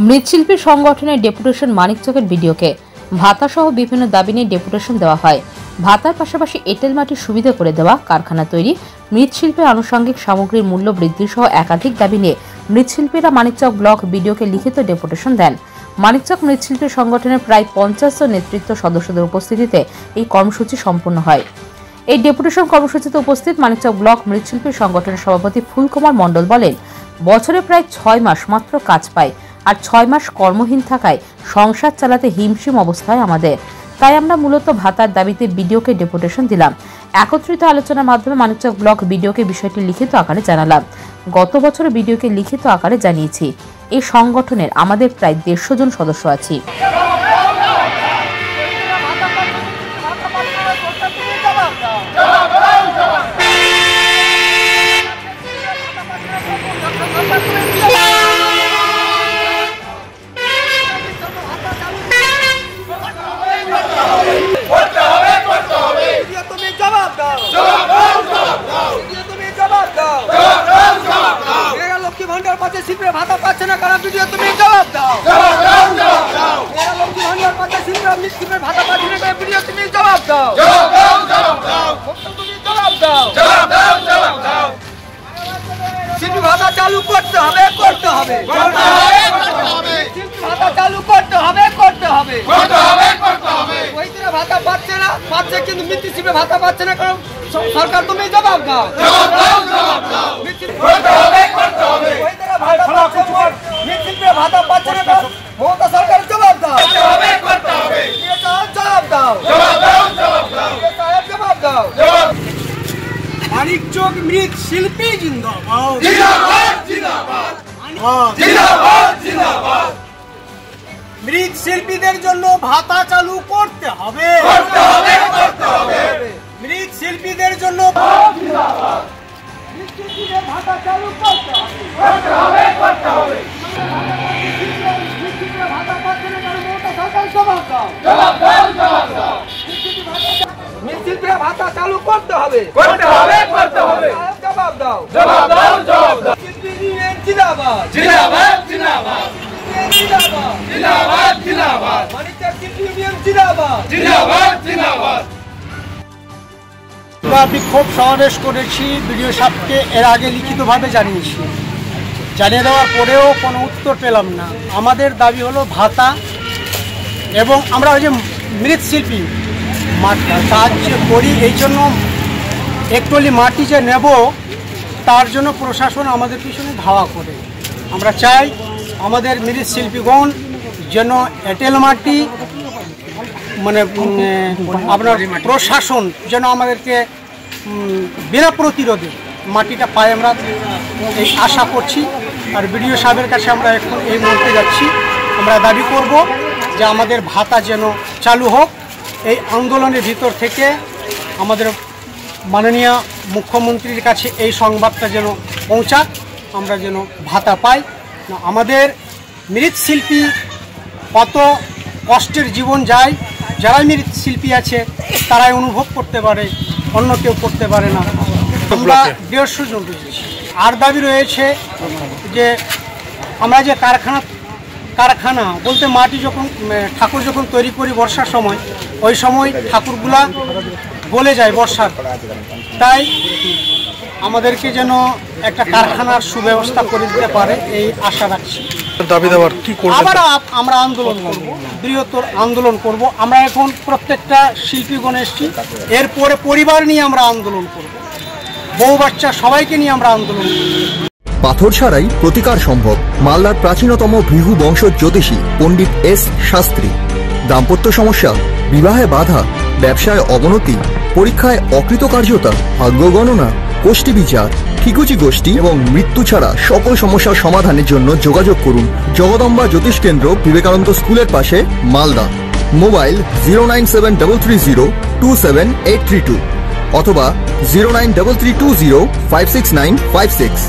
মৃৎশিল্পী সংগঠনের ডেপুটেশন মানিকচকের ভিডিওকে ভাতাসহ বিভিন্ন দাবি নিয়ে ডেপুটেশন দেওয়া হয়। ভাতার পাশাপাশি এঁটেল মাটির সুবিধা করে দেওয়া, কারখানা তৈরি, মৃৎশিল্পের আনুষঙ্গিক সামগ্রীর মূল্য বৃদ্ধি সহ একাধিক দাবি নিয়ে মৃৎশিল্পীরা মানিকচক ব্লক ভিডিওকে লিখিত ডেপুটেশন দেন। মানিকচক মৃৎশিল্পী সংগঠনের প্রায় 50 জন নেতৃত্ব সদস্যদের উপস্থিতিতে এই কর্মসূচি সম্পন্ন হয়। এই ডেপুটেশন কর্মসূচিতে উপস্থিত মানিকচক ব্লক মৃৎশিল্পী সংগঠনের সভাপতি ফুলকুমার মণ্ডল বলেন, বছরে প্রায় 6 মাস মাত্র কাজ পায়, আর 6 মাস কর্মহীন থাকায় সংসার চালাতে হিমশিম অবস্থায় আমাদের। তাই আমরা মূলত ভাতার দাবিতে বিডিওকে ডেপুটেশন দিলাম। একত্রিত আলোচনার মাধ্যমে মানিকচক ব্লক বিডিওকে বিষয়টি লিখিত আকারে জানালাম। গত বছর বিডিওকে লিখিত আকারে জানিয়েছি। এই সংগঠনের আমাদের প্রায় 150 জন সদস্য আছি। ভাতা পাচ্ছে না কারণ ভিডিও তুমি জবাব দাও। লক্ষ্মী ভান্ডার পাচ্ছে শিল্পের ভাতা পাচ্ছে না কারণ ভিডিও তুমি জবাব দাও। তুমি জবাব দাও। শিল্পী ভাতা চালু করতে হবে, করতে হবে। শিল্পী ভাতা চালু করতে হবে, করতে হবে। ওইদিকে ভাতা পাচ্ছে না, পাচ্ছে কিন্তু মৃৎশিল্পে ভাতা পাচ্ছে না কারণ সরকার তুমি জবাব দাও। ভাতা পাচ্ছে না মমতা সরকার জবাব দাও। মানিকচক মৃৎশিল্পী জিন্দাবাদ। মৃৎশিল্পীদের জন্য ভাতা চালু করতে হবে। মৃৎশিল্পীদের জন্য ভাতা চালু করতে হবে। মৃৎশিল্পীরা ভাতা চালু করতে হবে। জবাব দাও। জিন্দাবাদ, জিন্দাবাদ, জিন্দাবাদ, জিন্দাবাদ, জিন্দাবাদ। মানিকচক শিল্পী ইউনিয়ন জিন্দাবাদ, জিন্দাবাদ, জিন্দাবাদ। বিক্ষোভ সমাবেশ করেছি, বিডিও সাহেবকে এর আগে লিখিতভাবে জানিয়েছি। জানিয়ে দেওয়ার পরেও কোনো উত্তর পেলাম না। আমাদের দাবি হলো ভাতা, এবং আমরা ওই যে মৃৎশিল্পী কাজ করি, এই জন্য একটলি মাটি যে নেব তার জন্য প্রশাসন আমাদের পিছনে ধাওয়া করে। আমরা চাই আমাদের মৃৎশিল্পীগণ যেন এঁটেল মাটি মানে আপনার প্রশাসন যেন আমাদেরকে বিনা প্রতিরোধে মাটিটা পায়, আমরা এই আশা করছি। আর বিডিও সাহেবের কাছে আমরা এখন এই মুহূর্তে যাচ্ছি। আমরা দাবি করব যে আমাদের ভাতা যেন চালু হোক। এই আন্দোলনের ভিতর থেকে আমাদের মাননীয় মুখ্যমন্ত্রীর কাছে এই সংবাদটা যেন পৌঁছাক, আমরা যেন ভাতা পাই। আমাদের মৃৎশিল্পী কত কষ্টের জীবন যায়, যারা মৃৎশিল্পী আছে তারাই অনুভব করতে পারে, অন্য কেউ করতে পারে না। আমরা 150 জন রয়েছি। আর দাবি রয়েছে যে আমরা যে কারখানা বলতে মাটি যখন ঠাকুর যখন তৈরি করি বর্ষার সময়, ওই সময় ঠাকুরগুলা গলে যায় বর্ষার, তাই আমাদেরকে যেন একটা কারখানার সুব্যবস্থা করে দিতে পারে এই আশা রাখছি। দাবি দেওয়ার কি করব, আবার আমরা আন্দোলন করব, বৃহত্তর আন্দোলন করব। আমরা এখন প্রত্যেকটা শিল্পীগণ এসেছি, এরপরে পরিবার নিয়ে আমরা আন্দোলন করব, বউ বাচ্চা সবাইকে নিয়ে আমরা আন্দোলন করব। পাথর ছাড়াই প্রতিকার সম্ভব। মালদার প্রাচীনতম ভৃগু বংশ জ্যোতিষী পণ্ডিত এস শাস্ত্রী। দাম্পত্য সমস্যা, বিবাহে বাধা, ব্যবসায় অবনতি, পরীক্ষায় অকৃতকার্যতা, ভাগ্য গণনা, গোষ্ঠী বিচার, ঠিকুচি গোষ্ঠী এবং মৃত্যু ছাড়া সকল সমস্যার সমাধানের জন্য যোগাযোগ করুন জগদম্বা জ্যোতিষ কেন্দ্র, বিবেকানন্দ স্কুলের পাশে, মালদা। মোবাইল 09733027832 অথবা 09332056956।